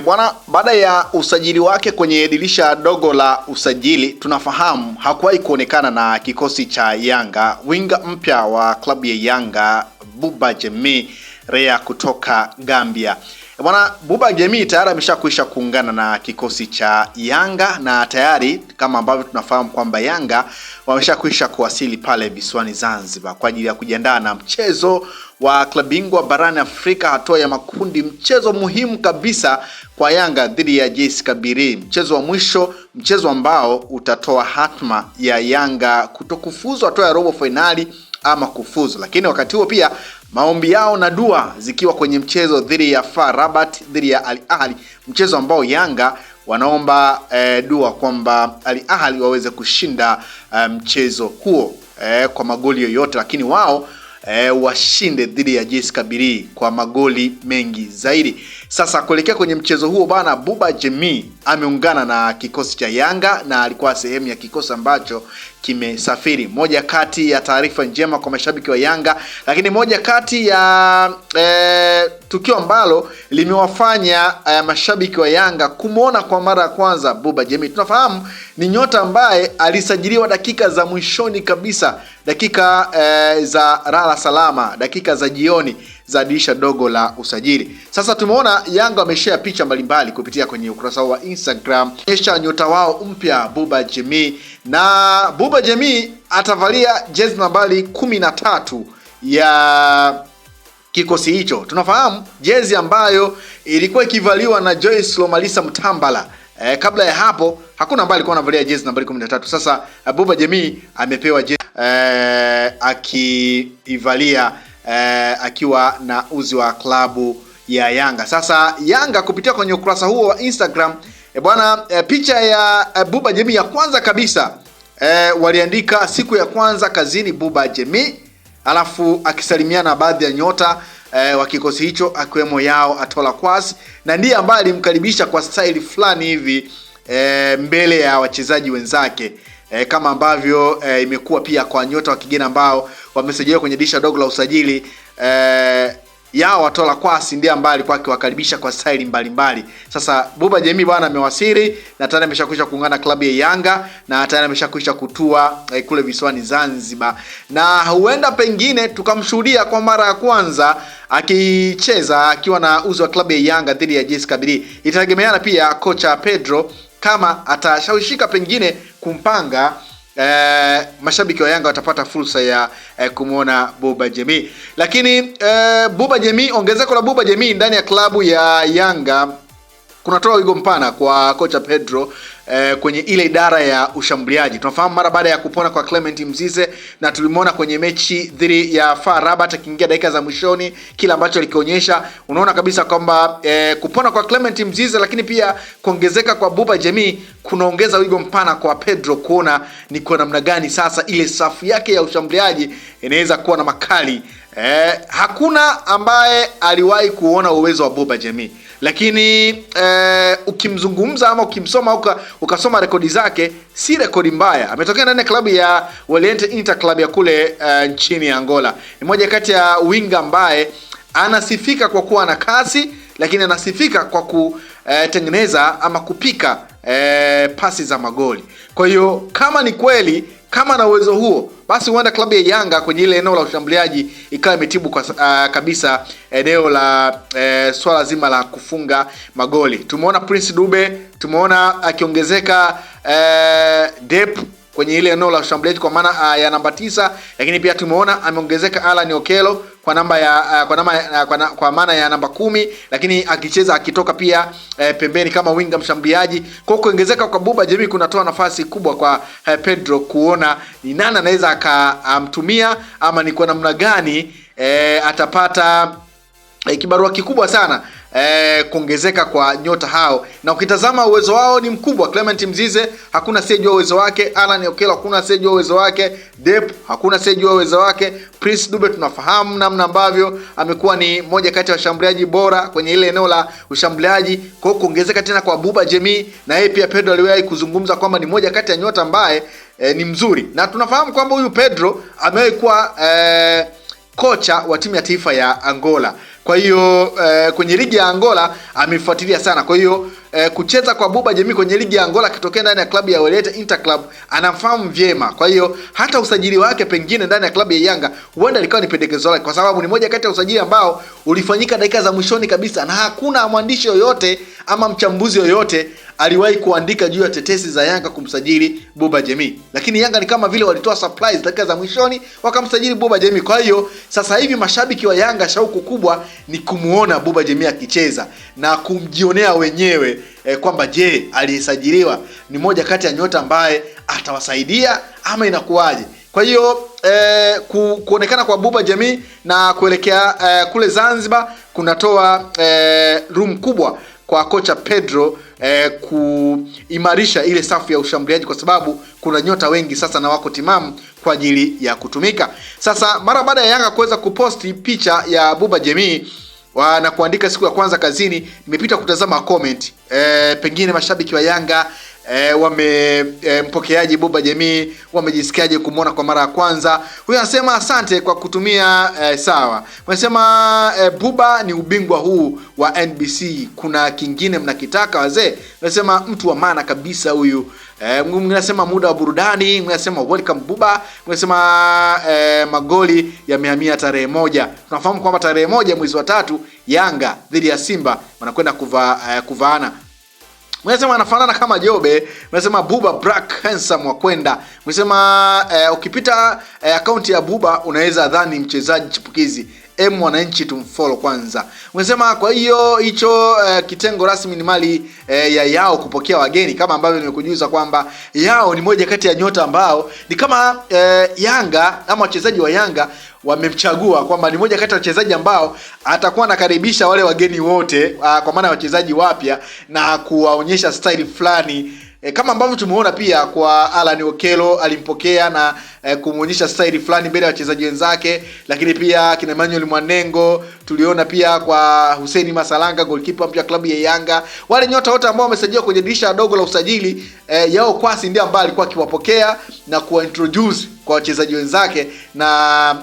Bwana, baada ya usajili wake kwenye dirisha dogo la usajili, tunafahamu hakuwahi kuonekana na kikosi cha Yanga. Winga mpya wa klabu ya Yanga, Buba Jemie Rea kutoka Gambia. Bwana, Buba Jemie tayari ameshakwisha kuungana na kikosi cha Yanga, na tayari kama ambavyo tunafahamu kwamba Yanga wameshakwisha kuwasili pale visiwani Zanzibar kwa ajili ya kujiandaa na mchezo wa klabu bingwa barani Afrika hatua ya makundi, mchezo muhimu kabisa kwa Yanga dhidi ya JS Kabylie, mchezo wa mwisho, mchezo ambao utatoa hatma ya Yanga kutokufuzu hatua ya robo finali ama kufuzu. Lakini wakati huo pia maombi yao na dua zikiwa kwenye mchezo dhidi ya FAR Rabat dhidi ya Al Ahly, mchezo ambao Yanga wanaomba dua kwamba Al Ahly waweze kushinda mchezo huo kwa magoli yoyote, lakini wao washinde dhidi ya JS Kabylie kwa magoli mengi zaidi. Sasa kuelekea kwenye mchezo huo bana, Buba Jemie ameungana na kikosi cha Yanga na alikuwa sehemu ya kikosi ambacho kimesafiri. Moja kati ya taarifa njema kwa mashabiki wa Yanga, lakini moja kati ya tukio ambalo limewafanya mashabiki wa Yanga kumuona kwa mara ya kwanza Buba Jemie. Tunafahamu ni nyota ambaye alisajiliwa dakika za mwishoni kabisa, dakika za lala salama, dakika za jioni za dirisha dogo la usajili. Sasa tumeona Yanga wameshare picha mbalimbali kupitia kwenye ukurasa wa Instagram kisha nyota wao mpya Buba Jemie, na Buba Jemie atavalia jezi nambari 13 ya kikosi hicho. Tunafahamu jezi ambayo ilikuwa ikivaliwa na Joyce Lomalisa Mtambala. Kabla ya hapo hakuna ambaye alikuwa anavalia jezi nambari 13. Sasa Buba Jemie amepewa jezi akiivalia akiwa na uzi wa klabu ya Yanga. Sasa Yanga kupitia kwenye ukurasa huo wa Instagram bwana, picha ya Buba Jemie ya kwanza kabisa waliandika siku ya kwanza kazini Buba Jemie, alafu akisalimiana na baadhi ya nyota wa kikosi hicho akiwemo Yao Atola Kwasi, na ndiye ambaye alimkaribisha kwa style fulani hivi mbele ya wachezaji wenzake, kama ambavyo imekuwa pia kwa nyota wa kigeni ambao wamesajiliwa kwenye dirisha dogo la usajili. Yao Atola Kwasi ndiye ambaye alikuwa akiwakaribisha kwa style mbalimbali. Sasa Buba Jemie bwana amewasili na tayari ameshakwisha kuungana klabu ya Yanga na tayari ameshakwisha kutua kule visiwani Zanzibar, na huenda pengine tukamshuhudia kwa mara ya kwanza akicheza akiwa na uzi wa klabu ya Yanga dhidi ya JS Kabylie. Itategemeana pia kocha Pedro kama atashawishika pengine kumpanga mashabiki wa Yanga watapata fursa ya kumuona Buba Jemie. Lakini Buba Jemie, ongezeko la Buba Jemie ndani ya klabu ya Yanga kunatoa wigo mpana kwa kocha Pedro kwenye ile idara ya ushambuliaji. Tunafahamu mara baada ya kupona kwa Clement Mzize, na tulimuona kwenye mechi dhidi ya FAR Rabat akiingia dakika za mwishoni, kila ambacho alikionyesha, unaona kabisa kwamba kupona kwa Clement Mzize lakini pia kuongezeka kwa Buba Jemie kunaongeza wigo mpana kwa Pedro kuona ni kwa namna gani sasa ile safu yake ya ushambuliaji inaweza kuwa na makali. Hakuna ambaye aliwahi kuona uwezo wa Buba Jemie, lakini ukimzungumza ama ukimsoma ukasoma rekodi zake, si rekodi mbaya. Ametokea ndani ya klabu ya Waliente Inter Club ya kule nchini Angola. Ni moja kati ya winga ambaye anasifika kwa kuwa na kasi, lakini anasifika kwa kutengeneza ama kupika pasi za magoli. Kwa hiyo kama ni kweli kama na uwezo huo, basi huenda klabu ya Yanga kwenye ile eneo la ushambuliaji ikawa imetibu kwa kabisa eneo la swala zima la kufunga magoli. Tumeona Prince Dube, tumeona akiongezeka depth kwenye ile eneo la ushambuliaji kwa maana ya namba 9, lakini pia tumeona ameongezeka Alan Okello kwa namba ya kwa maana ya namba 10, lakini akicheza akitoka pia pembeni kama winga mshambuliaji. Kwa kuongezeka kwa Buba Jemie kunatoa nafasi kubwa kwa Pedro kuona ni nani anaweza akamtumia ama ni kwa namna gani atapata kibarua kikubwa sana kuongezeka kwa nyota hao. Na ukitazama uwezo wao ni mkubwa. Clement Mzize hakuna sijua uwezo wake, Alan Okello hakuna sijua uwezo wake, Dep hakuna sijua uwezo wake, Prince Dube tunafahamu namna ambavyo amekuwa ni moja kati ya washambuliaji bora kwenye ile eneo la ushambuliaji. Kwa hiyo kuongezeka tena kwa Buba Jemie, na yeye pia Pedro aliwahi kuzungumza kwamba ni moja kati ya nyota ambaye ni mzuri, na tunafahamu kwamba huyu Pedro amewahi kuwa kocha wa timu ya taifa ya Angola. Kwa hiyo kwenye ligi ya Angola amefuatilia sana. Kwa hiyo kucheza kwa Buba Jemii kwenye ligi ya Angola kitokea ndani ya klabu ya Wydad Interclub anafahamu vyema. Kwa hiyo hata usajili wake pengine ndani ya klabu ya Yanga huenda likawa ni pendekezo lake, kwa sababu ni moja kati ya usajili ambao ulifanyika dakika za mwishoni kabisa, na hakuna mwandishi yoyote ama mchambuzi yoyote aliwahi kuandika juu ya tetesi za Yanga kumsajili Buba Jemii. Lakini Yanga ni kama vile walitoa surprise dakika za mwishoni wakamsajili Buba Jemii. Kwa hiyo sasa hivi mashabiki wa Yanga shauku kubwa ni kumuona Buba Jemii akicheza na kumjionea wenyewe kwamba je, aliyesajiliwa ni moja kati ya nyota ambaye atawasaidia ama inakuwaje. Kwa hiyo kuonekana kwa Buba Jemii na kuelekea kule Zanzibar kunatoa room kubwa kwa kocha Pedro kuimarisha ile safu ya ushambuliaji, kwa sababu kuna nyota wengi sasa na wako timamu kwa ajili ya kutumika. Sasa mara baada ya Yanga kuweza kuposti picha ya Buba Jemii na kuandika siku ya kwanza kazini, nimepita kutazama comment. Pengine mashabiki wa Yanga wamempokeaje Buba Jemii, wamejisikiaje kumuona kwa mara ya kwanza. Huyu anasema asante kwa kutumia sawa. Anasema Buba ni ubingwa huu wa NBC, kuna kingine mnakitaka wazee? Anasema mtu wa maana kabisa huyu. Mnasema muda wa burudani, mnasema welcome Buba, mnasema magoli yamehamia tarehe 1. Tunafahamu kwamba tarehe 1 mwezi wa 3 Yanga dhidi ya Simba wanakwenda kuvaana. Mnasema anafanana kama Jobe, mnasema Buba Black handsome wa kwenda. Mnasema ukipita akaunti ya Buba unaweza dhani mchezaji chipukizi. Mwananchi tumfollow kwanza. Mnasema kwa hiyo hicho kitengo rasmi ni mali ya Yao kupokea wageni, kama ambavyo nimekujuza kwamba Yao ni moja kati ya nyota ambao ni kama Yanga ama wachezaji wa Yanga wamemchagua kwamba ni moja kati ya wachezaji ambao atakuwa anakaribisha wale wageni wote, kwa maana wachezaji wapya, na kuwaonyesha style fulani. Kama ambavyo tumeona pia kwa Alan Okello alimpokea na kumuonyesha style fulani mbele ya wachezaji wenzake, lakini pia kina Emmanuel Mwanengo tuliona pia kwa Hussein Masalanga goalkeeper mpya klabu ya Yanga. Wale nyota wote ambao wamesajiliwa kwenye dirisha dogo la usajili, Yao Kwasi ndiye ambaye alikuwa akiwapokea na kuwa introduce kwa wachezaji wenzake na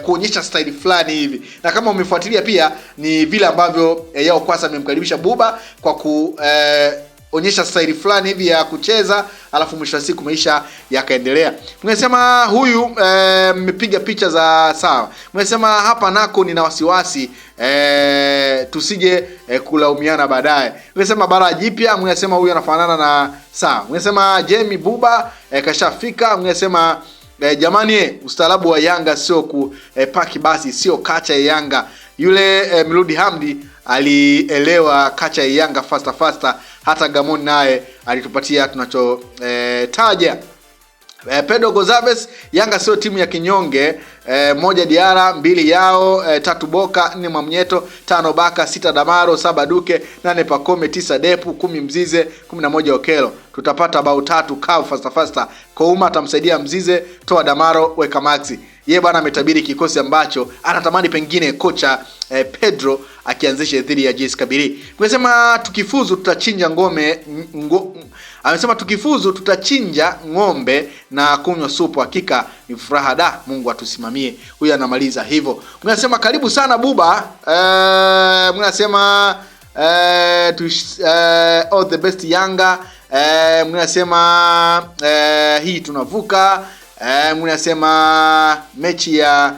kuonyesha style fulani hivi. Na kama umefuatilia pia ni vile ambavyo Yao Kwasi amemkaribisha Buba kwa onyesha style fulani hivi ya kucheza, alafu mwisho wa siku maisha yakaendelea. Mnasema huyu mmepiga picha za sawa. Mnasema hapa nako nina wasiwasi tusije kulaumiana baadaye. Mnasema bara jipya. Mnasema huyu anafanana na sawa. Mnasema Jamie Buba kashafika. Mnasema jamani, ustaarabu wa Yanga sio kupaki basi, sio kacha ya Yanga. Yule Mludi Hamdi alielewa kacha ya Yanga faster. Hata Gamon naye alitupatia tunachotaja. Pedro Gonzalez, Yanga sio timu ya kinyonge. 1 Diara, 2 Yao, 3 Boka, 4 Mwamnyeto, 5 Baka, 6 Damaro, 7 Duke, 8 Pakome, 9 Depu, 10 Mzize, 11 Okello. Tutapata bao 3 kavu faster. Kouma atamsaidia Mzize, toa Damaro, weka Maxi. Yeye bwana ametabiri kikosi ambacho anatamani pengine kocha Pedro akianzisha dhidi ya JS Kabylie. Mnasema tukifuzu tutachinja amesema tukifuzu tutachinja ng'ombe na kunywa supu, hakika ni furaha da, Mungu atusimamie. Huyu anamaliza hivyo. Mnasema karibu sana Buba. Mnasema all the best Yanga. Mnasema hii tunavuka. Mnasema mechi ya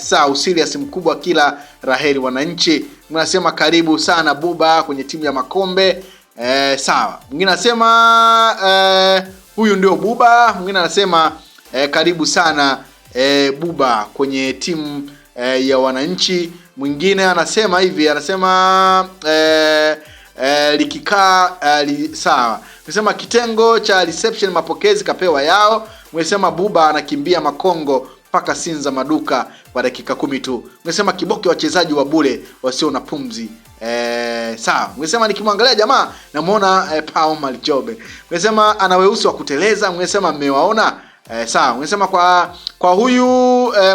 sawa serious mkubwa, kila raheli wananchi. Mnasema karibu sana Buba kwenye timu ya makombe. Sawa. Mwingine anasema huyu ndio Buba. Mwingine anasema karibu sana Buba kwenye timu ya wananchi. Mwingine anasema hivi, anasema likikaa sawa. Mnasema kitengo cha reception mapokezi kapewa Yao. Mnasema Buba anakimbia Makongo mpaka Sinza maduka kwa dakika 10 tu. Mnasema kiboki wachezaji wa bure wasio na pumzi. Sawa. Mnasema nikimwangalia jamaa namuona Pao Maljobe. Mnasema ana weusi wa kuteleza. Mnasema mmewaona Sawa, unasema kwa huyu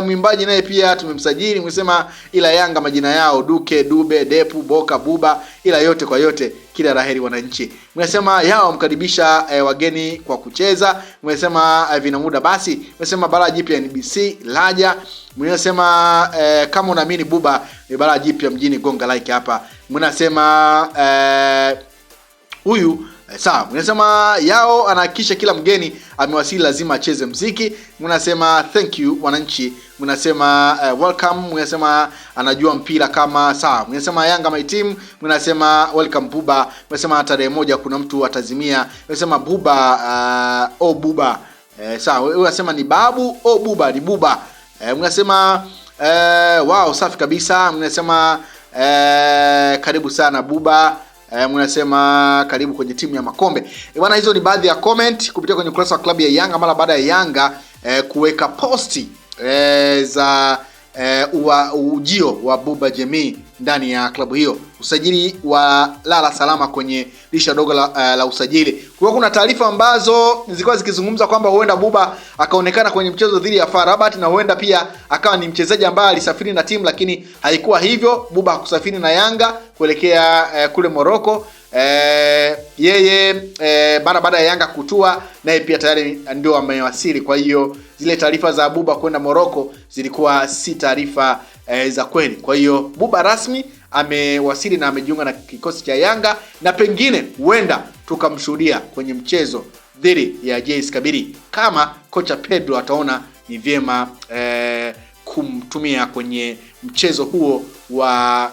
mwimbaji naye pia tumemsajili. Unasema ila Yanga majina yao Duke, Dube, Depu, Boka, Buba, ila yote kwa yote kila laheri wananchi. Unasema yao mkaribisha wageni kwa kucheza. Unasema vina muda basi. Unasema bara jipya NBC laja. Unasema kama unaamini Buba ni bara jipya mjini gonga like hapa. Unasema huyu sawa, mnasema yao anahakikisha kila mgeni amewasili lazima acheze muziki. Mnasema thank you wananchi. Mnasema welcome. Mnasema anajua mpira kama sawa. Mnasema Yanga my team. Mnasema welcome Buba. Mnasema tarehe 1 kuna mtu atazimia. Mnasema Buba Buba. Sawa, wewe unasema ni babu Buba ni Buba. Mnasema wow safi kabisa. Mnasema karibu sana Buba. Mnasema karibu kwenye timu ya makombe. Bwana, hizo ni baadhi ya comment kupitia kwenye ukurasa wa klabu ya Yanga mara baada ya Yanga kuweka posti za ujio wa Buba Jemii ndani ya klabu hiyo. Usajili wa lala salama kwenye dirisha dogo la usajili. Kwa kuna taarifa ambazo zilikuwa zikizungumza kwamba huenda Buba akaonekana kwenye mchezo dhidi ya FAR Rabat na huenda pia akawa ni mchezaji ambaye alisafiri na timu, lakini haikuwa hivyo. Buba hakusafiri na Yanga kuelekea kule Morocco. Yeye baada ya Yanga kutua naye pia tayari ndio amewasili. Kwa hiyo zile taarifa za Buba kwenda Morocco zilikuwa si taarifa za kweli. Kwa hiyo Buba rasmi amewasili na amejiunga na kikosi cha Yanga, na pengine huenda tukamshuhudia kwenye mchezo dhidi ya JS Kabylie kama kocha Pedro ataona ni vyema kumtumia kwenye mchezo huo wa